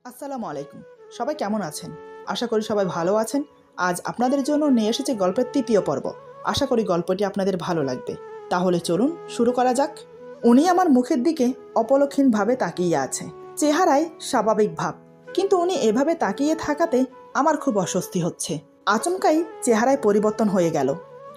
আসসালামু আলাইকুম। সবাই কেমন আছেন? আশা করি সবাই ভালো আছেন। আজ আপনাদের জন্য নিয়ে এসেছি গল্পের ৩য় পর্ব। আশা করি গল্পটি আপনাদের ভালো লাগবে। তাহলে চলুন শুরু করা যাক। উনি আমার মুখের দিকে অপলক্ষীনভাবে তাকিয়ে আছে। চেহারায় স্বাভাবিক ভাব, কিন্তু উনি এভাবে তাকিয়ে থাকাতে আমার খুব অস্বস্তি হচ্ছে। আচমকাই চেহারায় পরিবর্তন হয়ে গেল।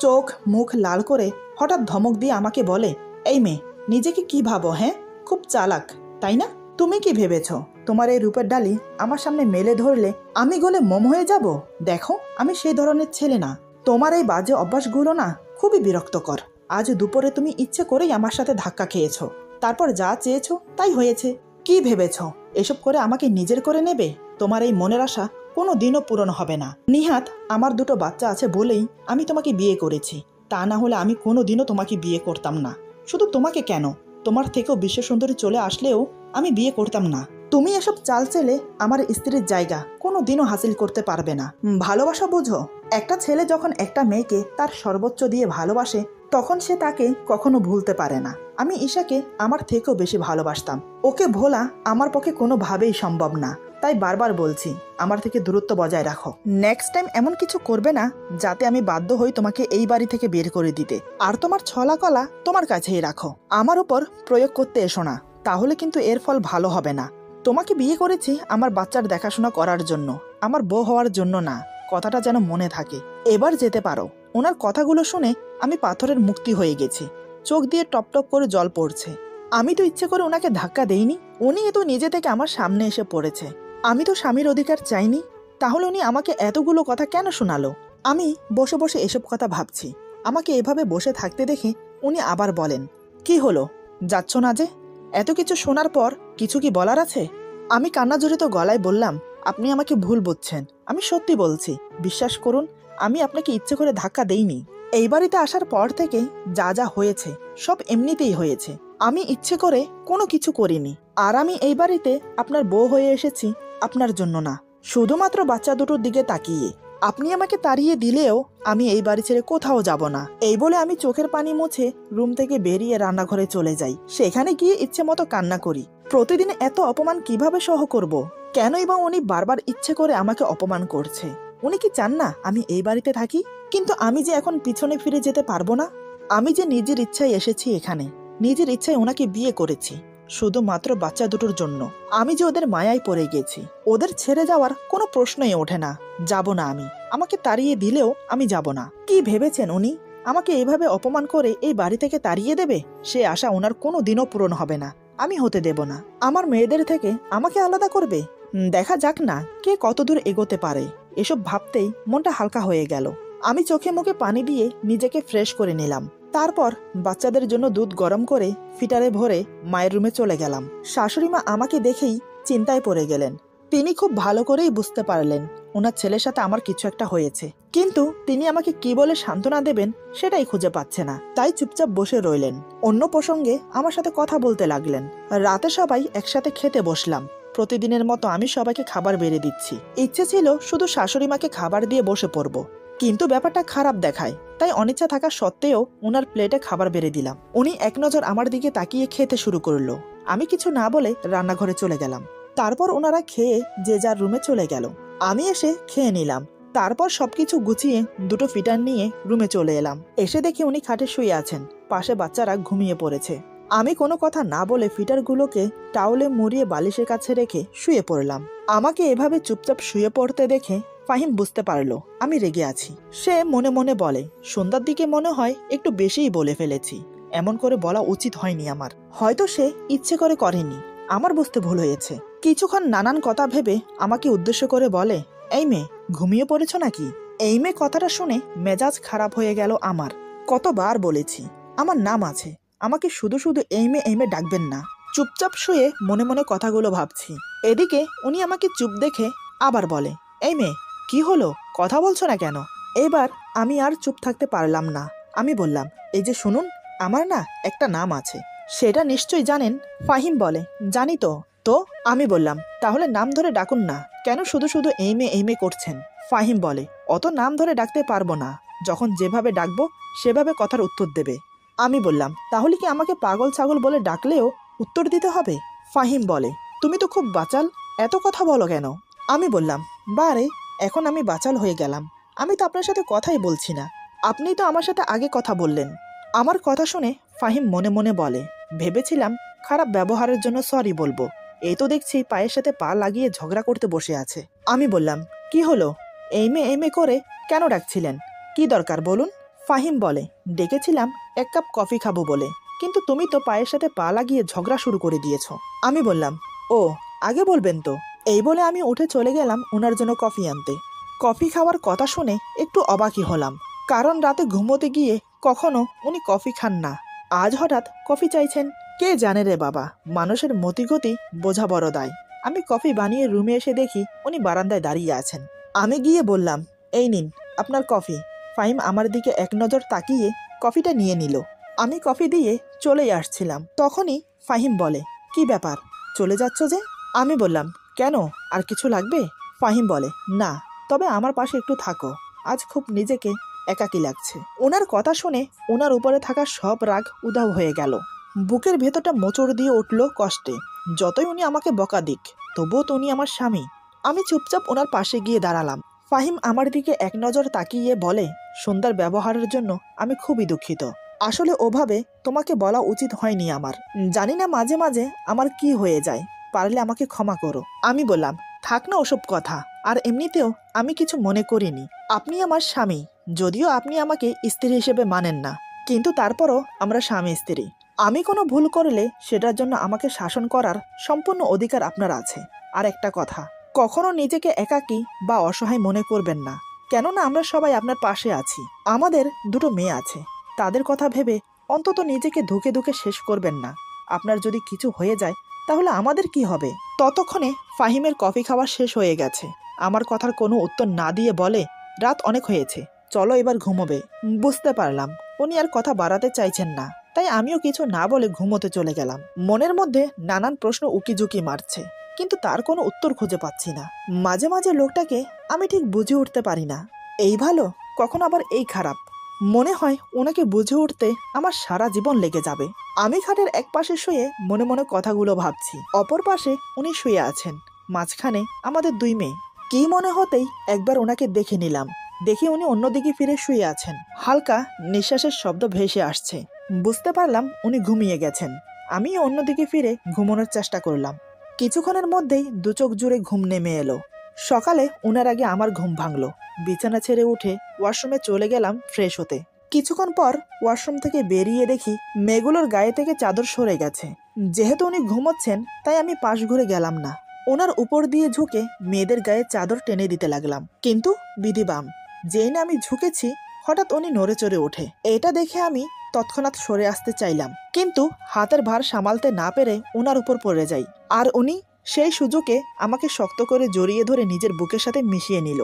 চোখ মুখ লাল করে হঠাৎ ধমক দিয়ে আমাকে বলে, এই মেয়ে, নিজেকে কি ভাবো? হ্যাঁ, খুব চালাক, তাই না? তুমি কি ভেবেছ তোমার এই রূপের ডালি আমার সামনে মেলে ধরলে আমি গলে মোম হয়ে যাব? দেখো, আমি সেই ধরনের ছেলে না। তোমার এই বাজে অভ্যাসগুলো না খুবই বিরক্তকর। আজ দুপুরে তুমি ইচ্ছে করেই আমার সাথে ধাক্কা খেয়েছ, তারপর যা চেয়েছ তাই হয়েছে। কি ভেবেছ এসব করে আমাকে নিজের করে নেবে? তোমার এই মনের আশা কোনো দিনও পূরণ হবে না। নিহাত, আমার দুটো বাচ্চা আছে বলেই আমি তোমাকে বিয়ে করেছি। তা না হলে আমি কোনো দিনও তোমাকে বিয়ে করতাম না। শুধু তোমাকে কেন, তোমার থেকেও বিশ্ব সুন্দরী চলে আসলেও আমি বিয়ে করতাম না। তুমি এসব চাল চেলে আমার স্ত্রীর জায়গা কোনো দিনও হাসিল করতে পারবে না। ভালোবাসা বোঝো? একটা ছেলে যখন একটা মেয়েকে তার সর্বোচ্চ দিয়ে ভালোবাসে, তখন সে তাকে কখনো ভুলতে পারে না। আমি ঈশাকে আমার থেকেও বেশি ভালোবাসতাম। ওকে ভোলা আমার পক্ষে কোনোভাবেই সম্ভব না। তাই বারবার বলছি, আমার থেকে দূরত্ব বজায় রাখো। নেক্সট টাইম এমন কিছু করবে না যাতে আমি বাধ্য হই তোমাকে এই বাড়ি থেকে বের করে দিতে। আর তোমার ছলা কলা তোমার কাছেই রাখো, আমার উপর প্রয়োগ করতে এসো না, তাহলে কিন্তু এর ফল ভালো হবে না। তোমাকে বিয়ে করেছি আমার বাচ্চার দেখাশোনা করার জন্য, আমার বউ হওয়ার জন্য না। কথাটা যেন মনে থাকে। এবার যেতে পারো। ওনার কথাগুলো শুনে আমি পাথরের মুক্তি হয়ে গেছি। চোখ দিয়ে টপ টপ করে জল পড়ছে। আমি তো ইচ্ছে করে ওনাকে ধাক্কা দেইনি, উনি তো নিজে থেকে আমার সামনে এসে পড়েছে। আমি তো স্বামীর অধিকার চাইনি, তাহলে উনি আমাকে এতগুলো কথা কেন শোনালো? আমি বসে বসে এসব কথা ভাবছি। আমাকে এভাবে বসে থাকতে দেখে উনি আবার বলেন, কি হলো, যাচ্ছ না যে? এত কিছু শোনার পর কিছু কি বলার আছে? আমি কান্নাজড়িত গলায় বললাম, আপনি আমাকে ভুল বুঝছেন, আমি সত্যি বলছি। বিশ্বাস করুন, আমি আপনাকে ইচ্ছে করে ধাক্কা দেইনি। এই বাড়িতে আসার পর থেকে যা যা হয়েছে সব এমনিতেই হয়েছে। আমি ইচ্ছে করে কোনো কিছু করিনি। আর আমি এই বাড়িতে আপনার বউ হয়ে এসেছি আপনার জন্য না, শুধুমাত্র বাচ্চা দুটোর দিকে তাকিয়ে। আপনি আমাকে তাড়িয়ে দিলেও আমি এই বাড়ি ছেড়ে কোথাও যাব না। এই বলে আমি চোখের পানি মুছে রুম থেকে বেরিয়ে রান্নাঘরে চলে যাই। সেখানে গিয়ে ইচ্ছে মতো কান্না করি। প্রতিদিন এত অপমান কিভাবে সহ করব? কেনই বা উনি বারবার ইচ্ছে করে আমাকে অপমান করছে? উনি কি চান না আমি এই বাড়িতে থাকি? কিন্তু আমি যে এখন পিছনে ফিরে যেতে পারবো না। আমি যে নিজের ইচ্ছায় এসেছি এখানে, নিজের ইচ্ছায় ওনাকে বিয়ে করেছি, শুধুমাত্র বাচ্চা দুটোর জন্য। আমি যে ওদের মায়ায় পড়ে গেছি, ওদের ছেড়ে যাওয়ার কোনো প্রশ্নই ওঠে না। যাব না আমি। আমাকে তাড়িয়ে দিলেও আমি যাব না। কি ভেবেছেন উনি আমাকে এভাবে অপমান করে এই বাড়ি থেকে তাড়িয়ে দেবে? সে আশা ওনার কোনো দিনও পূরণ হবে না। আমি হতে দেব না। আমার মেয়েদের থেকে আমাকে আলাদা করবে? দেখা যাক না কে কতদূর এগোতে পারে। এসব ভাবতেই মনটা হালকা হয়ে গেল। আমি চোখে মুখে পানি দিয়ে নিজেকে ফ্রেশ করে নিলাম। তারপর বাচ্চাদের জন্য দুধ গরম করে ফিটারে ভরে মায়ের রুমে চলে গেলাম। শাশুড়ি মা আমাকে দেখেই চিন্তায় পড়ে গেলেন। তিনি খুব ভালো করেই বুঝতে পারলেন ওনার ছেলের সাথে আমার কিছু একটা হয়েছে, কিন্তু তিনি আমাকে কি বলে সান্ত্বনা দেবেন সেটাই খুঁজে পাচ্ছে না। তাই চুপচাপ বসে রইলেন। অন্য প্রসঙ্গে আমার সাথে কথা বলতে লাগলেন। রাতে সবাই একসাথে খেতে বসলাম। প্রতিদিনের মতো আমি সবাইকে খাবার বেড়ে দিচ্ছি। ইচ্ছে ছিল শুধু শাশুড়ি মাকে খাবার দিয়ে বসে পড়ব, কিন্তু ব্যাপারটা খারাপ দেখায়। তাই অনিচ্ছা থাকা সত্ত্বেও ওনার প্লেটে খাবার বেড়ে দিলাম। উনি এক নজর আমার দিকে তাকিয়ে খেতে শুরু করলো। আমি কিছু না বলে রান্নাঘরে চলে গেলাম। তারপর ওনারা খেয়ে যে যার রুমে চলে গেল। আমি এসে খেয়ে নিলাম। তারপর সবকিছু গুছিয়ে দুটো ফিটার নিয়ে রুমে চলে এলাম। এসে দেখি উনি খাটে শুয়ে আছেন, পাশে বাচ্চারা ঘুমিয়ে পড়েছে। আমি কোনো কথা না বলে ফিটারগুলোকে টাওয়ালে মুড়িয়ে বালিশের কাছে রেখে শুয়ে পড়লাম। আমাকে এভাবে চুপচাপ শুয়ে পড়তে দেখে ফাহিম বুঝতে পারলো আমি রেগে আছি। সে মনে মনে বলে, সন্ধ্যার দিকে মনে হয় একটু বেশিই বলে ফেলেছি। এমন করে বলা উচিত হয়নি আমার। হয়তো সে ইচ্ছে করে করেনি, আমার বুঝতে ভুল হয়েছে। কিছুক্ষণ নানান কথা ভেবে আমাকে উদ্দেশ্য করে বলে, এই মেয়ে, ঘুমিয়ে পড়েছ নাকি? এই মেয়ে কথাটা শুনে মেজাজ খারাপ হয়ে গেল আমার। কতবার বলেছি আমার নাম আছে, আমাকে শুধু শুধু এই মেয়ে ডাকবেন না। চুপচাপ শুয়ে মনে মনে কথাগুলো ভাবছি। এদিকে উনি আমাকে চুপ দেখে আবার বলে, এই মেয়ে, কি হলো, কথা বলছো না কেন? এবার আমি আর চুপ থাকতে পারলাম না। আমি বললাম, এই যে শুনুন, আমার না একটা নাম আছে, সেটা নিশ্চয়ই জানেন। ফাহিম বলে, জানি তো। তো আমি বললাম, তাহলে নাম ধরে ডাকুন না, কেন শুধু শুধু এই মেয়ে করছেন? ফাহিম বলে, অত নাম ধরে ডাকতে পারবো না, যখন যেভাবে ডাকবো সেভাবে কথার উত্তর দেবে। আমি বললাম, তাহলে কি আমাকে পাগল ছাগল বলে ডাকলেও উত্তর দিতে হবে? ফাহিম বলে, তুমি তো খুব বাচাল, এত কথা বলো কেন? আমি বললাম, বারে, এখন আমি বাচাল হয়ে গেলাম। আমি তো আপনার সাথে কথাই বলছি না, আপনিই তো আমার সাথে আগে কথা বললেন। আমার কথা শুনে ফাহিম মনে মনে বলে, ভেবেছিলাম খারাপ ব্যবহারের জন্য সরি বলবো, এই তো দেখছি পায়ের সাথে পা লাগিয়ে ঝগড়া করতে বসে আছে। আমি বললাম, কি হলো? এই মে করে কেন ডাকছিলেন? কি দরকার বলুন? ফাহিম বলে, ডেকেছিলাম 1 কাপ কফি খাবো বলে, কিন্তু তুমি তো পায়ের সাথে পা লাগিয়ে ঝগড়া শুরু করে দিয়েছো। আমি বললাম, ও, আগে বলবেন তো। এই বলে আমি উঠে চলে গেলাম ওনার জন্য কফি আনতে। কফি খাওয়ার কথা শুনে একটু অবাকই হলাম, কারণ রাতে ঘুমোতে গিয়ে কখনো উনি কফি খান না। আজ হঠাৎ কফি চাইছেন। কে জানে রে বাবা, মানুষের মতিগতি বোঝা বড় দায়। আমি কফি বানিয়ে রুমে এসে দেখি উনি বারান্দায় দাঁড়িয়ে আছেন। আমি গিয়ে বললাম, এই নিন আপনার কফি। ফাহিম আমার দিকে এক নজর তাকিয়ে কফিটা নিয়ে নিল। আমি কফি দিয়ে চলেই আসছিলাম, তখনই ফাহিম বলে, কি ব্যাপার, চলে যাচ্ছ যে? আমি বললাম, কেন, আর কিছু লাগবে? ফাহিম বলে, না, তবে আমার পাশে একটু থাকো, আজ খুব নিজেকে একাকী লাগছে। ওনার কথা শুনে ওনার উপরে থাকা সব রাগ উধাও হয়ে গেল। বুকের ভেতরটা মোচড় দিয়ে উঠল কষ্টে। যতই উনি আমাকে বকা দিক, তবুও তো উনি আমার স্বামী। আমি চুপচাপ ওনার পাশে গিয়ে দাঁড়ালাম। ফাহিম আমার দিকে এক নজর তাকিয়ে বলে, সন্ধ্যার ব্যবহারের জন্য আমি খুবই দুঃখিত। আসলে ওভাবে তোমাকে বলা উচিত হয়নি আমার। জানি না মাঝে মাঝে আমার কি হয়ে যায়, পারলে আমাকে ক্ষমা করো। আমি বললাম, থাক না ওসব কথা, আর এমনিতেও আমি কিছু মনে করিনি। আপনি আমার স্বামী, যদিও আপনি আমাকে স্ত্রী হিসেবে মানেন না, কিন্তু তারপরও আমরা স্বামী স্ত্রী। আমি কোনো ভুল করলে সেটার জন্য আমাকে শাসন করার সম্পূর্ণ অধিকার আপনার আছে। আর একটা কথা, কখনো নিজেকে একাকী বা অসহায় মনে করবেন না, কেননা আমরা সবাই আপনার পাশে আছি। আমাদের 2টো মেয়ে আছে, তাদের কথা ভেবে অন্তত নিজেকে ধুকে ধুকে শেষ করবেন না। আপনার যদি কিছু হয়ে যায় তাহলে আমাদের কি হবে? ততক্ষণে ফাহিমের কফি খাওয়া শেষ হয়ে গেছে। আমার কথার কোনো উত্তর না দিয়ে বলে, রাত অনেক হয়েছে, চলো এবার ঘুমোবে। বুঝতে পারলাম উনি আর কথা বাড়াতে চাইছেন না, তাই আমিও কিছু না বলে ঘুমোতে চলে গেলাম। মনের মধ্যে নানান প্রশ্ন উকিঝুঁকি মারছে, কিন্তু তার কোনো উত্তর খুঁজে পাচ্ছি না। মাঝে মাঝে লোকটাকে আমি ঠিক বুঝে উঠতে পারি না, এই ভালো কখন আবার এই খারাপ। মনে হয় ওনাকে বুঝে উঠতে আমার সারা জীবন লেগে যাবে। আমি খাটের এক পাশে শুয়ে মনে মনে কথাগুলো ভাবছি, অপর পাশে উনি শুয়ে আছেন, মাঝখানে আমাদের 2 মেয়ে। কি মনে হতেই একবার ওনাকে দেখে নিলাম, দেখে উনি অন্যদিকে ফিরে শুয়ে আছেন। হালকা নিঃশ্বাসের শব্দ ভেসে আসছে, বুঝতে পারলাম উনি ঘুমিয়ে গেছেন। আমি অন্যদিকে ফিরে ঘুমানোর চেষ্টা করলাম। কিছুক্ষণের মধ্যেই 2 চোখ জুড়ে ঘুম নেমে এলো। সকালে ওনার আগে আমার ঘুম ভাঙলো। বিছানা ছেড়ে উঠে ওয়াশরুমে চলে গেলাম ফ্রেশ হতে। কিছুক্ষণ পর ওয়াশরুম থেকে বেরিয়ে দেখি মেয়েগুলোর গায়ে থেকে চাদর সরে গেছে। যেহেতু উনি ঘুমোচ্ছেন তাই আমি পাশ ঘুরে গেলাম না, ওনার উপর দিয়ে ঝুঁকে মেয়েদের গায়ে চাদর টেনে দিতে লাগলাম। কিন্তু বিধিবাম, যেই না আমি ঝুঁকেছি হঠাৎ উনি নড়ে চড়ে ওঠে। এটা দেখে আমি তৎক্ষণাৎ সরে আসতে চাইলাম, কিন্তু হাতের ভার সামালতে না পেরে ওনার উপর পড়ে যাই, আর উনি সেই সুযোগে আমাকে শক্ত করে জড়িয়ে ধরে নিজের বুকের সাথে মিশিয়ে নিল।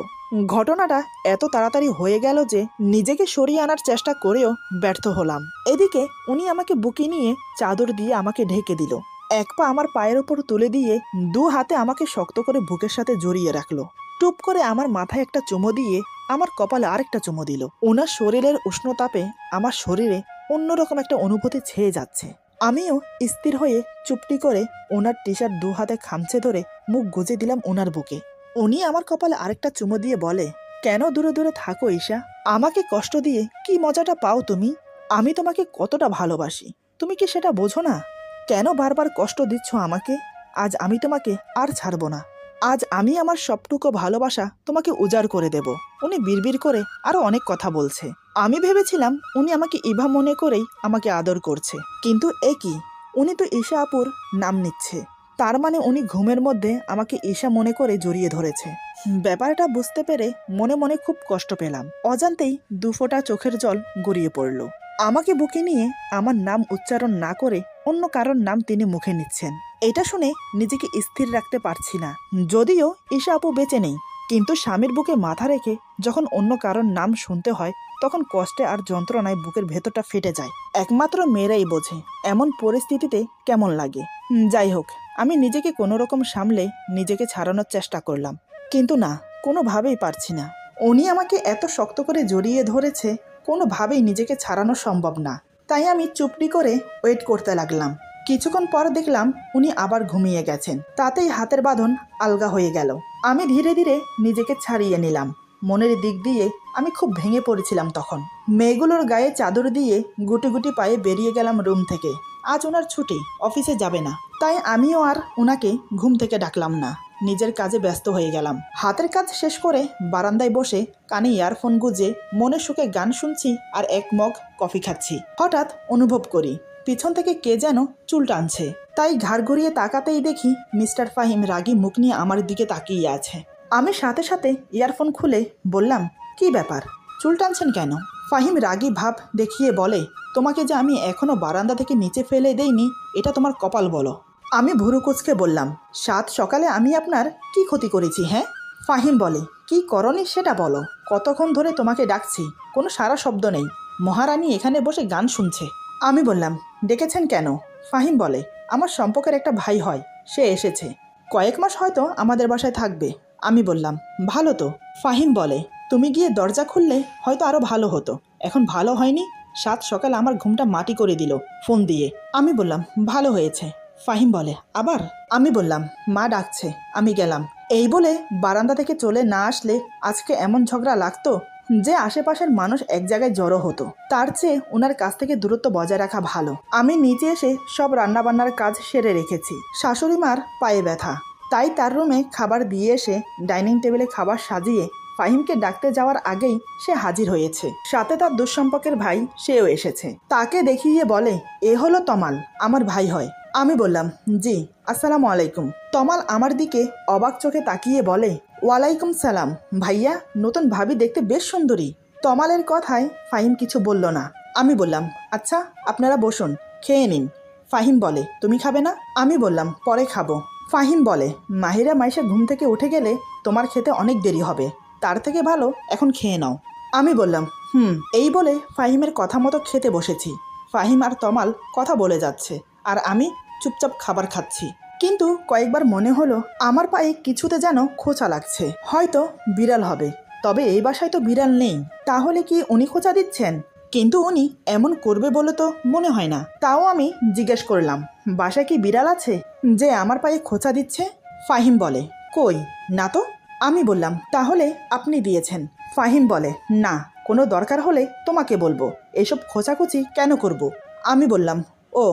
ঘটনাটা এত তাড়াতাড়ি হয়ে গেল যে নিজেকে সরিয়ে আনার চেষ্টা করেও ব্যর্থ হলাম। এদিকে উনি আমাকে বুকে নিয়ে চাদর দিয়ে আমাকে ঢেকে দিল। এক পা আমার পায়ের ওপর তুলে দিয়ে 2 হাতে আমাকে শক্ত করে বুকের সাথে জড়িয়ে রাখলো। টুপ করে আমার মাথায় একটা চুমো দিয়ে আমার কপালে আরেকটা চুমো দিল। ওনার শরীরের উষ্ণতাপে আমার শরীরে অন্যরকম একটা অনুভূতি ছেয়ে যাচ্ছে। আমিও স্থির হয়ে চুপটি করে ওনার টি-শার্ট 2 হাতে খামচে ধরে মুখ গুজে দিলাম ওনার বুকে। উনি আমার কপালে আরেকটা চুমো দিয়ে বলে, কেন দূরে দূরে থাকো ঈশা? আমাকে কষ্ট দিয়ে কি মজাটা পাও তুমি? আমি তোমাকে কতটা ভালোবাসি, তুমি কি সেটা বোঝো না? কেন বারবার কষ্ট দিচ্ছ আমাকে? আজ আমি তোমাকে আর ছাড়বো না। আজ আমি আমার সবটুকু ভালোবাসা তোমাকে উজাড় করে দেব। উনি বিড়বিড় করে আরো অনেক কথা বলছে। আমি ভেবেছিলাম উনি আমাকে ইভা মনে করেই আমাকে আদর করছে, কিন্তু এ কি, উনি তো ঈশা আপুর নাম নিচ্ছে। তার মানে উনি ঘুমের মধ্যে আমাকে ঈশা মনে করে জড়িয়ে ধরেছে। ব্যাপারটা বুঝতে পেরে মনে মনে খুব কষ্ট পেলাম। অজান্তেই 2 ফোঁটা চোখের জল গড়িয়ে পড়ল। আমাকে বুকে নিয়ে আমার নাম উচ্চারণ না করে অন্য কারোর নাম তিনি মুখে নিচ্ছেন। এটা শুনে নিজেকে স্থির রাখতে পারছি না। যদিও ঈশা আপু বেঁচে নেই, কিন্তু স্বামীর বুকে মাথা রেখে যখন অন্য কারোর নাম শুনতে হয় তখন কষ্টে আর যন্ত্রণায় বুকের ভেতরটা ফেটে যায়। একমাত্র মেয়েরাই বোঝে এমন পরিস্থিতিতে কেমন লাগে। যাই হোক, আমি নিজেকে কোনো রকম সামলে নিজেকে ছাড়ানোর চেষ্টা করলাম, কিন্তু না, কোনোভাবেই পারছি না। উনি আমাকে এত শক্ত করে জড়িয়ে ধরেছে, কোনোভাবেই নিজেকে ছাড়ানো সম্ভব না। তাই আমি চুপটি করে ওয়েট করতে লাগলাম। কিছুক্ষণ পর দেখলাম উনি আবার ঘুমিয়ে গেছেন। তাতেই হাতের বাঁধন আলগা হয়ে গেল। আমি ধীরে ধীরে নিজেকে ছাড়িয়ে নিলাম। মনের দিক দিয়ে আমি খুব ভেঙে পড়েছিলাম তখন। মেয়েগুলোর গায়ে চাদর দিয়ে গুটি গুটি পায়ে বেরিয়ে গেলাম রুম থেকে। আজ ওনার ছুটি, অফিসে যাবে না, তাই আমিও আর ওনাকে ঘুম থেকে ডাকলাম না। নিজের কাজে ব্যস্ত হয়ে গেলাম। হাতের কাজ শেষ করে বারান্দায় বসে কানে ইয়ারফোন গুঁজে মনে সুখে গান শুনছি আর এক মগ কফি খাচ্ছি। হঠাৎ অনুভব করি পিছন থেকে কে যেন চুল টানছে। তাই ঘাড় ঘুরিয়ে তাকাতেই দেখি মিস্টার ফাহিম রাগী মুখ নিয়ে আমার দিকে তাকিয়ে আছে। আমি সাথে সাথে ইয়ারফোন খুলে বললাম, কি ব্যাপার, চুল টানছেন কেন? ফাহিম রাগী ভাব দেখিয়ে বলে, তোমাকে যে আমি এখনো বারান্দা থেকে নিচে ফেলে দেইনি, এটা তোমার কপাল বলো। আমি ভুরু কুচকে বললাম, সাত সকালে আমি আপনার কি ক্ষতি করেছি? হ্যাঁ। ফাহিম বলে, কি করনি সেটা বলো। কতক্ষণ ধরে তোমাকে ডাকছি, কোনো সারা শব্দ নেই। মহারানী এখানে বসে গান শুনছে। আমি বললাম, ডেকেছেন কেন? ফাহিম বলে, আমার সম্পর্কের একটা ভাই হয়, সে এসেছে, কয়েক মাস হয়তো আমাদের বাসায় থাকবে। আমি বললাম, ভালো তো। ফাহিম বলে, তুমি গিয়ে দরজা খুললে হয়তো আরও ভালো হতো। এখন ভালো হয়নি, সাত সকাল আমার ঘুমটা মাটি করে দিল ফোন দিয়ে। আমি বললাম, ভালো হয়েছে। ফাহিম বলে, আবার? আমি বললাম, মা ডাকছে, আমি গেলাম। এই বলে বারান্দা থেকে চলে না আসলে আজকে এমন ঝগড়া লাগতো যে আশেপাশের মানুষ এক জায়গায় জড়ো হতো। তার চেয়ে ওনার কাছ থেকে দূরত্ব বজায় রাখা ভালো। আমি নিচে এসে সব রান্নাবান্নার কাজ সেরে রেখেছি। শাশুড়ি মার পায়ে ব্যথা, তাই তার রুমে খাবার দিয়ে এসে ডাইনিং টেবিলে খাবার সাজিয়ে ফাহিমকে ডাকতে যাওয়ার আগেই সে হাজির হয়েছে। সাথে তার দুঃসম্পর্কের ভাই, সেও এসেছে। তাকে দেখিয়ে বলে, এ হলো তমাল, আমার ভাই হয়। আমি বললাম, জি, আসসালামু আলাইকুম। তমাল আমার দিকে অবাক চোখে তাকিয়ে বলে, ওয়ালাইকুম সালাম ভাইয়া, নতুন ভাবি দেখতে বেশ সুন্দরী। তমালের কথায় ফাহিম কিছু বলল না। আমি বললাম, আচ্ছা আপনারা বসুন, খেয়ে নিন। ফাহিম বলে, তুমি খাবে না? আমি বললাম, পরে খাবো। ফাহিম বলে, মাহিরা মাইশা ঘুম থেকে উঠে গেলে তোমার খেতে অনেক দেরি হবে, তার থেকে ভালো এখন খেয়ে নাও। আমি বললাম, এই বলে ফাহিমের কথা মতো খেতে বসেছি। ফাহিম আর তমাল কথা বলে যাচ্ছে আর আমি চুপচাপ খাবার খাচ্ছি। কিন্তু কয়েকবার মনে হলো আমার পায়ে কিছুতে যেন খোঁচা লাগছে, হয়তো বিড়াল হবে। তবে এই বাসায় তো বিড়াল নেই, তাহলে কি উনি খোঁচা দিচ্ছেন? কিন্তু উনি এমন করবে বলে তো মনে হয় না। তাও আমি জিজ্ঞেস করলাম, বাসায় কি বিড়াল আছে যে আমার পায়ে খোঁচা দিচ্ছে? ফাহিম বলে, কই না তো। আমি বললাম, তাহলে আপনি দিয়েছেন। ফাহিম বলে, না, কোনো দরকার হলে তোমাকে বলবো, এসব খোঁচাখুচি কেন করব? আমি বললাম, ও।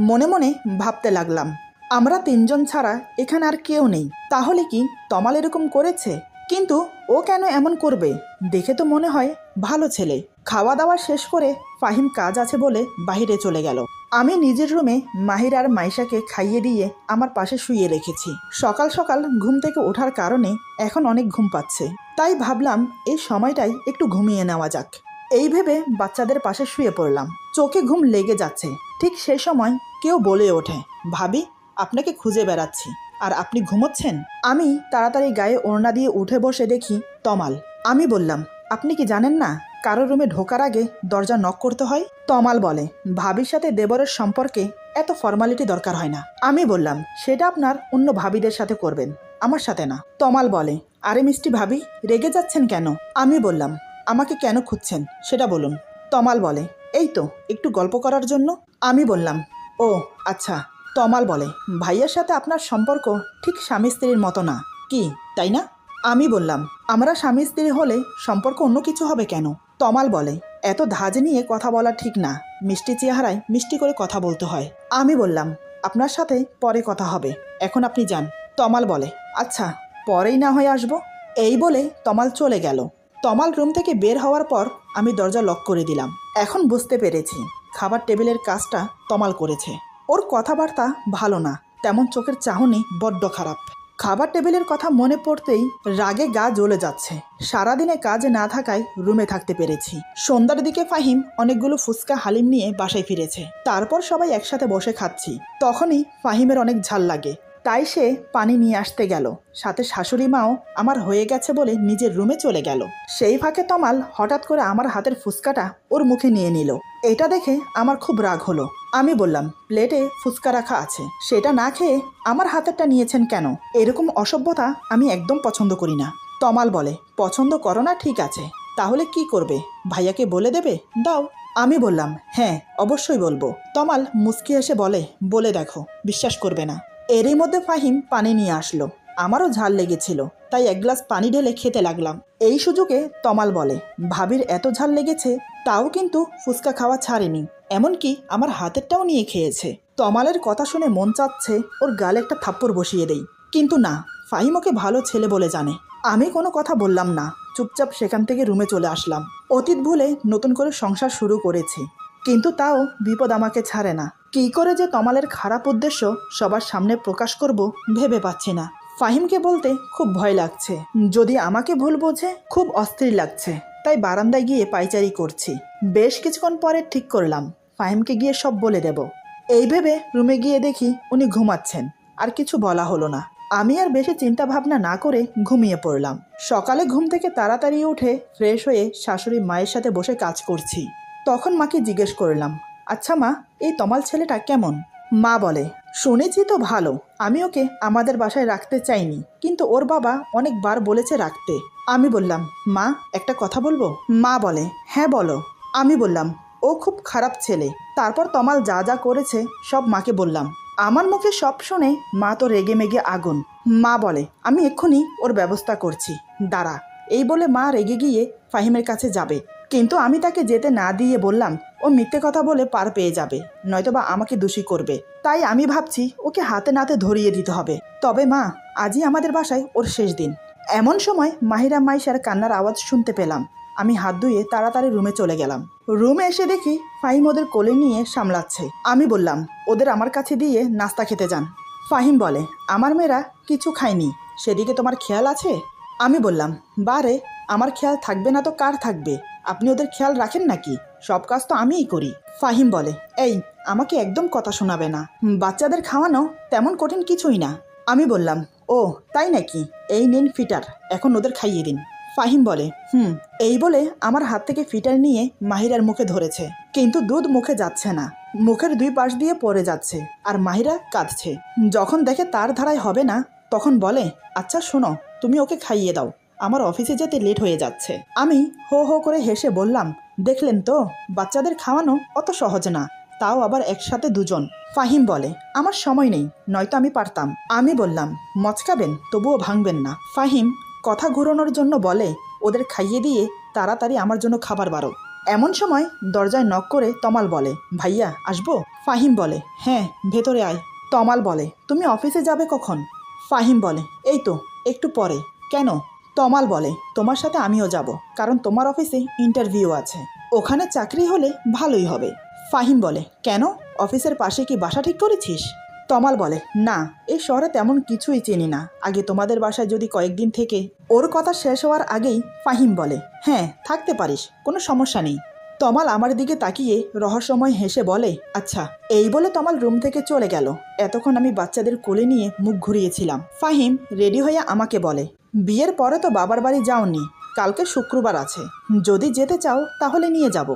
মনে মনে ভাবতে লাগলাম, আমরা তিনজন ছাড়া এখানে আর কেউ নেই, তাহলে কি তমাল এরকম করেছে? কিন্তু ও কেন এমন করবে? দেখে তো মনে হয় ভালো ছেলে। খাওয়া দাওয়া শেষ করে ফাহিম কাজ আছে বলে বাইরে চলে গেল। আমি নিজের রুমে মাহির আর মাইশাকে খাইয়ে দিয়ে আমার পাশে শুয়ে রেখেছি। সকাল সকাল ঘুম থেকে ওঠার কারণে এখন অনেক ঘুম পাচ্ছে, তাই ভাবলাম এই সময়টাই একটু ঘুমিয়ে নেওয়া যাক। এই ভেবে বাচ্চাদের পাশে শুয়ে পড়লাম। চোখে ঘুম লেগে যাচ্ছে। ঠিক সেই সময় কেউ বলে ওঠে, ভাবি, আপনাকে খুঁজে বেড়াচ্ছি আর আপনি ঘুমোচ্ছেন। আমি তাড়াতাড়ি গায়ে ওড়না দিয়ে উঠে বসে দেখি তমাল। আমি বললাম, আপনি কি জানেন না কারো রুমে ঢোকার আগে দরজা নক করতে হয়? তমাল বলে, ভাবির সাথে দেবরের সম্পর্কে এত ফর্মালিটি দরকার হয় না। আমি বললাম, সেটা আপনার অন্য ভাবিদের সাথে করবেন, আমার সাথে না। তমাল বলে, আরে মিষ্টি ভাবি, রেগে যাচ্ছেন কেন? আমি বললাম, আমাকে কেন খুঁজছেন সেটা বলুন। তমাল বলে, এই তো একটু গল্প করার জন্য। আমি বললাম, ও আচ্ছা। তমাল বলে, ভাইয়ের সাথে আপনার সম্পর্ক ঠিক স্বামী স্ত্রীর মতো না, কি তাই না? আমি বললাম, আমরা স্বামী স্ত্রী হলে সম্পর্ক অন্য কিছু হবে কেন? তমাল বলে, এত ধাজ নিয়ে কথা বলা ঠিক না, মিষ্টি চেহারায় মিষ্টি করে কথা বলতে হয়। আমি বললাম, আপনার সাথে পরে কথা হবে, এখন আপনি যান। তমাল বলে, আচ্ছা, পরেই না হয় আসবো। এই বলে তমাল চলে গেল। তমাল রুম থেকে বের হওয়ার পর আমি দরজা লক করে দিলাম। এখন বুঝতে পেরেছি খাবার টেবিলের কাজটা তমাল করেছে। ওর কথাবার্তা ভালো না, তেমন চোখের চাহনি বড্ড খারাপ। খাবার টেবিলের কথা মনে পড়তেই রাগে গা জ্বলে যাচ্ছে। সারাদিনে কাজে না থাকায় রুমে থাকতে পেরেছি। সন্ধ্যার দিকে ফাহিম অনেকগুলো ফুচকা হালিম নিয়ে বাসায় ফিরেছে। তারপর সবাই একসাথে বসে খাচ্ছি। তখনই ফাহিমের অনেক ঝাল লাগে, তাই সে পানি নিয়ে আসতে গেল। সাথে শাশুড়ি মাও আমার হয়ে গেছে বলে নিজের রুমে চলে গেল। সেই ফাঁকে তমাল হঠাৎ করে আমার হাতের ফুচকাটা ওর মুখে নিয়ে নিল। এটা দেখে আমার খুব রাগ হলো। আমি বললাম, প্লেটে ফুচকা রাখা আছে, সেটা না খেয়ে আমার হাতেরটা নিয়েছেন কেন? এরকম অসভ্যতা আমি একদম পছন্দ করি না। তমাল বলে, পছন্দ করো না ঠিক আছে, তাহলে কি করবে? ভাইয়াকে বলে দেবে? দাও। আমি বললাম, হ্যাঁ অবশ্যই বলবো। তমাল মুচকি এসে বলে, বলে দেখো, বিশ্বাস করবে না। এরই মধ্যে ফাহিম পানি নিয়ে আসলো। আমারও ঝাল লেগেছিল, তাই এক গ্লাস পানি ঢেলে খেতে লাগলাম। এই সুযোগে তমাল বলে, ভাবির এত ঝাল লেগেছে, তাও কিন্তু ফুচকা খাওয়া ছাড়েনি, এমনকি আমার হাতেরটাও নিয়ে খেয়েছে। তমালের কথা শুনে মন চাচ্ছে ওর গালে একটা থাপ্পড় বসিয়ে দেই, কিন্তু না, ফাহিম ওকে ভালো ছেলে বলে জানে। আমি কোনো কথা বললাম না, চুপচাপ সেখান থেকে রুমে চলে আসলাম। অতীত ভুলে নতুন করে সংসার শুরু করেছি, কিন্তু তাও বিপদ আমাকে ছাড়ে না। কী করে যে তমালের খারাপ উদ্দেশ্য সবার সামনে প্রকাশ করব ভেবে পাচ্ছি না। ফাহিমকে বলতে খুব ভয় লাগছে, যদি আমাকে ভুল বোঝে খুব অস্থির লাগছে, তাই বারান্দায় গিয়ে পায়চারি করছি। বেশ কিছুক্ষণ পরে ঠিক করলাম ফাহিমকে গিয়ে সব বলে দেব। এই ভেবে রুমে গিয়ে দেখি উনি ঘুমাচ্ছেন, আর কিছু বলা হলো না। আমি আর বেশি চিন্তা ভাবনা না করে ঘুমিয়ে পড়লাম। সকালে ঘুম থেকে তাড়াতাড়ি উঠে ফ্রেশ হয়ে শাশুড়ি মায়ের সাথে বসে কাজ করছি। তখন মাকে জিজ্ঞেস করলাম, আচ্ছা মা, এই তমাল ছেলেটা কেমন? মা বলে, শুনেছি তো ভালো, আমি ওকে আমাদের বাসায় রাখতে চাইনি, কিন্তু ওর বাবা অনেকবার বলেছে রাখতে। আমি বললাম, মা একটা কথা বলবো? মা বলে, হ্যাঁ বলো। আমি বললাম, ও খুব খারাপ ছেলে। তারপর তমাল যা যা করেছে সব মাকে বললাম। আমার মুখে সব শুনে মা তো রেগে মেগে আগুন। মা বলে, আমি এক্ষুনি ওর ব্যবস্থা করছি, দাঁড়া। এই বলে মা রেগে গিয়ে ফাহিমের কাছে যাবে, কিন্তু আমি তাকে যেতে না দিয়ে বললাম, ও মিথ্যে কথা বলে পার পেয়ে যাবে, নয়তোবা আমাকে দোষী করবে। তাই আমি ভাবছি ওকে হাতে নাতে ধরিয়ে দিতে হবে। তবে মা, আজই আমাদের বাসায় ওর শেষ দিন। এমন সময় মাহিরা মাইশার কান্নার আওয়াজ শুনতে পেলাম। আমি হাত ধুয়ে তাড়াতাড়ি রুমে চলে গেলাম। রুমে এসে দেখি ফাহিম ওদের কোলে নিয়ে সামলাচ্ছে। আমি বললাম, ওদের আমার কাছে দিয়ে নাস্তা খেতে যান। ফাহিম বলে, আমার মেয়েরা কিছু খায়নি, সেদিকে তোমার খেয়াল আছে? আমি বললাম, বারে, আমার খেয়াল থাকবে না তো কার থাকবে? আপনি ওদের খেয়াল রাখেন নাকি? সব কাজ তো আমিই করি। ফাহিম বলে, এই, আমাকে একদম কথা শোনাবে না, বাচ্চাদের খাওয়ানো তেমন কঠিন কিছুই না। আমি বললাম, ও তাই নাকি, এই নিন ফিটার, এখন ওদের খাইয়ে দিন। ফাহিম বলে, এই বলে আমার হাত থেকে ফিটার নিয়ে মাহিরার মুখে ধরেছে, কিন্তু দুধ মুখে যাচ্ছে না, মুখের দুই পাশ দিয়ে পড়ে যাচ্ছে, আর মাহিরা কাঁদছে। যখন দেখে তার ধারায় হবে না, তখন বলে, আচ্ছা শোনো, তুমি ওকে খাইয়ে দাও, আমার অফিসে যেতে লেট হয়ে যাচ্ছে। আমি হো হো করে হেসে বললাম, দেখলেন তো, বাচ্চাদের খাওয়ানো অত সহজ না, তাও আবার একসাথে দুজন। ফাহিম বলে, আমার সময় নেই, নয়তো আমি পারতাম। আমি বললাম, মচকাবেন তবুও ভাঙবেন না। ফাহিম কথা ঘুরানোর জন্য বলে, ওদের খাইয়ে দিয়ে তাড়াতাড়ি আমার জন্য খাবার বাড়ো। এমন সময় দরজায় নক করে তমাল বলে, ভাইয়া আসবো? ফাহিম বলে, হ্যাঁ ভেতরে আয়। তমাল বলে, তুমি অফিসে যাবে কখন? ফাহিম বলে, এই তো একটু পরে। কেন? তমাল বলে, তোমার সাথে আমিও যাব, কারণ তোমার অফিসে ইন্টারভিউ আছে, ওখানে চাকরি হলে ভালোই হবে। ফাহিম বলে, কেন, অফিসের পাশে কি বাসা ঠিক করেছিস? তমাল বলে, না, এই শহরে তেমন কিছুই চিনি না, আগে তোমাদের বাসায় যদি কয়েকদিন থেকে। ওর কথা শেষ হওয়ার আগেই ফাহিম বলে, হ্যাঁ থাকতে পারিস, কোনো সমস্যা নেই। তমাল আমার দিকে তাকিয়ে রহস্যময় হেসে বলে, আচ্ছা। এই বলে তমাল রুম থেকে চলে গেল। এতক্ষণ আমি বাচ্চাদের কোলে নিয়ে মুখ ঘুরিয়েছিলাম। ফাহিম রেডি হয়ে আমাকে বলে, বিয়ের পরে তো বাবার বাড়ি যাওনি, কালকে শুক্রবার আছে, যদি যেতে চাও তাহলে নিয়ে যাব।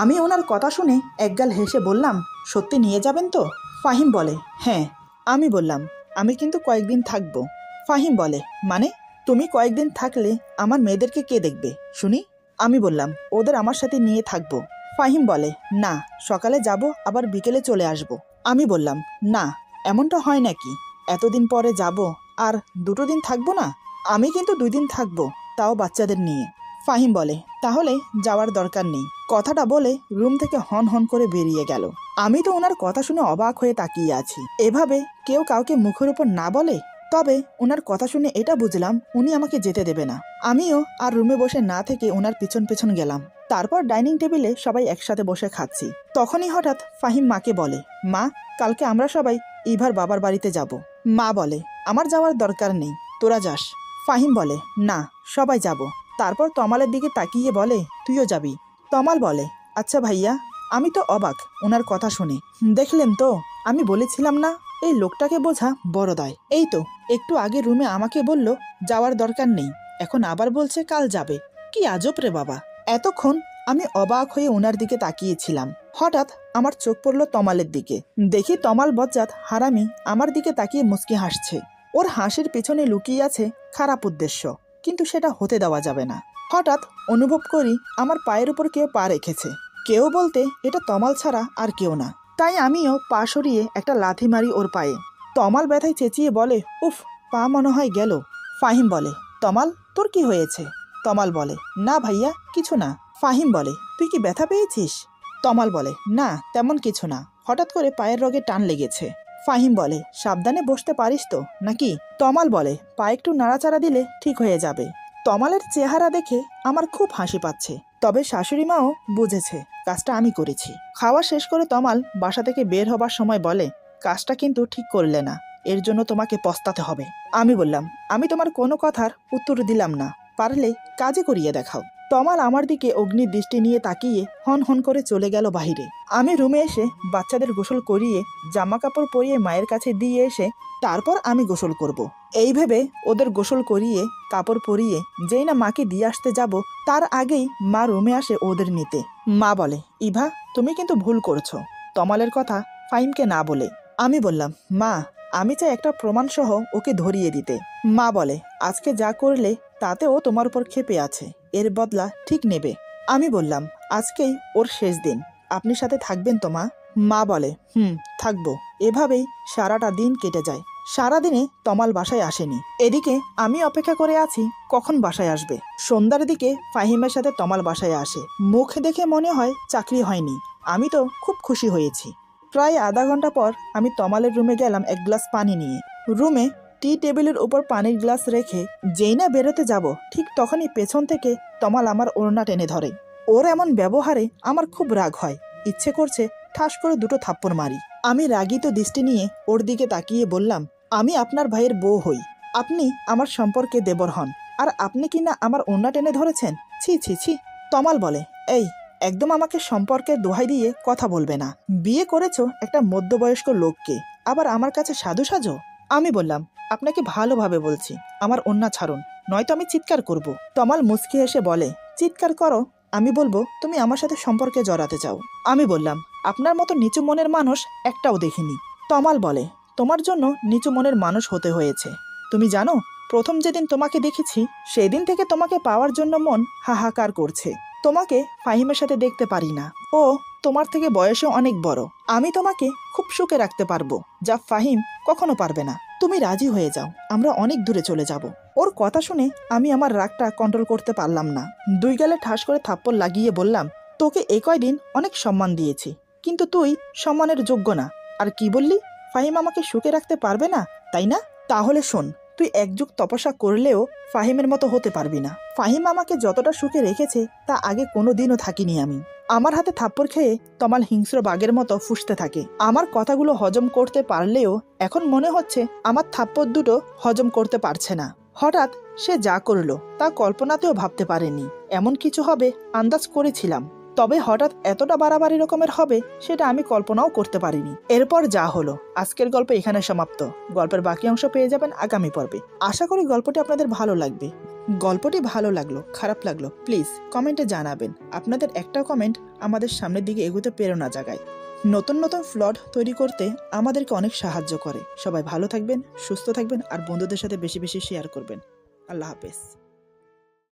আমি ওনার কথা শুনে একগাল হেসে বললাম, সত্যি নিয়ে যাবেন তো? ফাহিম বলে, হ্যাঁ। আমি বললাম, আমি কিন্তু কয়েকদিন থাকবো। ফাহিম বলে, মানে? তুমি কয়েকদিন থাকলে আমার মেয়েদেরকে কে দেখবে শুনি? আমি বললাম, ওদের আমার সাথে নিয়ে থাকবো। ফাহিম বলে, না, সকালে যাব আবার বিকেলে চলে আসব। আমি বললাম, না, এমনটা হয় নাকি? এতদিন পরে যাব আর 2 দিন থাকবো না? আমি কিন্তু 2 দিন থাকবো, তাও বাচ্চাদের নিয়ে। ফাহিম বলে, তাহলে যাওয়ার দরকার নেই। কথাটা বলে রুম থেকে হন হন করে বেরিয়ে গেল। আমি তো ওনার কথা শুনে অবাক হয়ে তাকিয়ে আছি। এভাবে কেউ কাউকে মুখের উপর না বলে। তবে ওনার কথা শুনে এটা বুঝলাম উনি আমাকে যেতে দেবে না। আমিও আর রুমে বসে না থেকে ওনার পিছন পিছন গেলাম। তারপর ডাইনিং টেবিলে সবাই একসাথে বসে খাচ্ছি। তখনই হঠাৎ ফাহিম মাকে বলে, মা, কালকে আমরা সবাই ইভার বাবার বাড়িতে যাব। মা বলে, আমার যাওয়ার দরকার নেই, তোরা যাস। ফাহিম বলে, না, সবাই যাব। তারপর তমালের দিকে তাকিয়ে বলে, তুইও যাবি? তমাল বলে, আচ্ছা ভাইয়া, আমি তো অবাক ওনার কথা শুনে। দেখলেন তো, আমি বলেছিলাম না, এই লোকটাকে বোঝা বড় দায়। এই তো একটু আগে রুমে আমাকে বলল যাওয়ার দরকার নেই, এখন আবার বলছে কাল যাবে। কি আজব রে বাবা। এতক্ষণ আমি অবাক হয়ে ওনার দিকে তাকিয়েছিলাম। হঠাৎ আমার চোখ পড়ল তমালের দিকে। দেখি তমাল বজ্জাত হারামি আমার দিকে তাকিয়ে মুচকি হাসছে। ওর হাসির পিছনে লুকিয়ে আছে খারাপ উদ্দেশ্য, কিন্তু সেটা হতে দেওয়া যাবে না। হঠাৎ অনুভব করি আমার পায়ের উপর কেউ পা রেখেছে। কেউ বলতে এটা তমাল ছাড়া আর কেউ না। তাই আমিও পা সরিয়ে একটা লাথি মারি ওর পায়ে। তমাল ব্যথায় চেঁচিয়ে বলে, উফ, পা মনে হয় গেল। ফাহিম বলে, তমাল তোর কি হয়েছে? তমাল বলে, না ভাইয়া, কিছু না। ফাহিম বলে, তুই কি ব্যথা পেয়েছিস? তমাল বলে, না তেমন কিছু না, হঠাৎ করে পায়ের রগে টান লেগেছে। ফাহিম বলে, সাবধানে বসতে পারিস তো নাকি? তমাল বলে, পা একটু নাড়াচাড়া দিলে ঠিক হয়ে যাবে। তমালের চেহারা দেখে আমার খুব হাসি পাচ্ছে, তবে শাশুড়ি মাও বুঝেছে কাজটা আমি করেছি। খাওয়া শেষ করে তমাল বাসা থেকে বের হবার সময় বলে, কাজটা কিন্তু ঠিক করলে না, এর জন্য তোমাকে পস্তাতে হবে। আমি বললাম, আমি তোমার কোনো কথার উত্তর দিলাম না, পারলে কাজে করিয়ে দেখাও। তমাল আমার দিকে অগ্নির দৃষ্টি নিয়ে তাকিয়ে হন হন করে চলে গেল বাহিরে। আমি রুমে এসে বাচ্চাদের গোসল করিয়ে জামা কাপড় পরিয়ে মায়ের কাছে দিয়ে এসে তারপর আমি গোসল করব। এই ভেবে ওদের গোসল করিয়ে কাপড় পরিয়ে যেই না মাকে দিয়ে আসতে যাব, তার আগেই মা রুমে আসে ওদের নিতে। মা বলে, ইভা তুমি কিন্তু ভুল করছো, তমালের কথা ফাহিমকে না বলে। আমি বললাম, মা আমি চাই একটা প্রমাণ সহ ওকে ধরিয়ে দিতে। মা বলে, আজকে যা করলে তাতে ও তোমার উপর ক্ষেপে আছে, এর বদলা ঠিক নেবে। আমি বললাম, আজকেই ওর শেষ দিন, আপনি সাথে থাকবেন তো মা? মা বলে, থাকবো। এভাবেই সারাটা দিন কেটে যায়। সারাদিনে তমাল বাসায় আসেনি। এদিকে আমি অপেক্ষা করে আছি কখন বাসায় আসবে। সন্ধ্যার দিকে ফাহিমের সাথে তমাল বাসায় আসে। মুখ দেখে মনে হয় চাকরি হয়নি। আমি তো খুব খুশি হয়েছি। প্রায় আধা ঘন্টা পর আমি তমালের রুমে গেলাম এক গ্লাস পানি নিয়ে। রুমে টি টেবিলের উপর পানির গ্লাস রেখে যেই না বেরোতে যাব, ঠিক তখনই পেছন থেকে তমাল আমার ওড়না টেনে ধরে। ওর এমন ব্যবহারে আমার খুব রাগ হয়, ইচ্ছে করছে ঠাস করে দুটো থাপ্পড় মারি। আমি রাগিত দৃষ্টি নিয়ে ওর দিকে তাকিয়ে বললাম, আমি আপনার ভাইয়ের বউ হই, আপনি আমার সম্পর্কে দেবর হন, আর আপনি কি না আমার ওড়না টেনে ধরেছেন? ছি ছি ছি। তমাল বলে, এই একদম আমাকে সম্পর্কের দোহাই দিয়ে কথা বলবে না। বিয়ে করেছো একটা মধ্যবয়স্ক লোককে, আবার আমার কাছে সাধু সাজো? আমি বললাম, আপনাকে ভালোভাবে বলছি, আমার ওড়না ছাড়ুন, নয়তো আমি চিৎকার করব। তমাল মুচকি হেসে বলে, চিৎকার করো, আমি বলবো তুমি আমার সাথে সম্পর্কে জড়াতে চাও। আমি বললাম, আপনার মতো নিচু মনের মানুষ একটাও দেখিনি। তমাল বলে, তোমার জন্য নিচু মনের মানুষ হতে হয়েছে। তুমি জানো, প্রথম যেদিন তোমাকে দেখেছি সেদিন থেকে তোমাকে পাওয়ার জন্য মন হাহাকার করছে। তোমাকে ফাহিমের সাথে দেখতে পারি না, ও তোমার থেকে বয়সে অনেক বড়। আমি তোমাকে খুব সুখে রাখতে পারবো, যা ফাহিম কখনো পারবে না। তুমি রাজি হয়ে যাও, আমরা অনেক দূরে চলে যাব। ওর কথা শুনে আমি আমার রাগটা কন্ট্রোল করতে পারলাম না। দুই গালে ঠাস করে থাপ্পড় লাগিয়ে বললাম, তোকে এই কয়দিন অনেক সম্মান দিয়েছি, কিন্তু তুই সম্মানের যোগ্য না। আর কি বললি, ফাহিম আমাকে সুখে রাখতে পারবে না, তাই না? তাহলে শোন, তুই এক যুগ তপস্যা করলেও ফাহিমের মতো হতে পারবি না। ফাহিম আমাকে যতটা সুখে রেখেছে তা আগে কোনো দিনও থাকিনি আমি। আমার হাতে থাপ্পড় খেয়ে তমাল হিংস্র বাঘের মতো ফুঁসতে থাকে। আমার কথাগুলো হজম করতে পারলেও এখন মনে হচ্ছে আমার থাপ্পড় দুটো হজম করতে পারছে না। হঠাৎ সে যা করলো তা কল্পনাতেও ভাবতে পারেনি। এমন কিছু হবে আন্দাজ করেছিলাম, তবে হঠাৎ এতটা বাড়াবাড়ি রকমের হবে সেটা আমি কল্পনাও করতে পারিনি। এরপর যা হলো, আজকের গল্প এখানে সমাপ্ত। গল্পের বাকি অংশ পেয়ে যাবেন আগামী পর্বে। আশা করি গল্পটি আপনাদের ভালো লাগবে। গল্পটি ভালো লাগলো, খারাপ লাগলো, প্লিজ কমেন্টে জানাবেন। আপনাদের একটা কমেন্ট আমাদের সামনের দিকে এগোতে প্রেরণা জাগায়। নতুন নতুন প্লট তৈরি করতে আমাদেরকে অনেক সাহায্য করে। সবাই ভালো থাকবেন, সুস্থ থাকবেন, আর বন্ধুদের সাথে বেশি বেশি শেয়ার করবেন। আল্লাহ হাফেজ।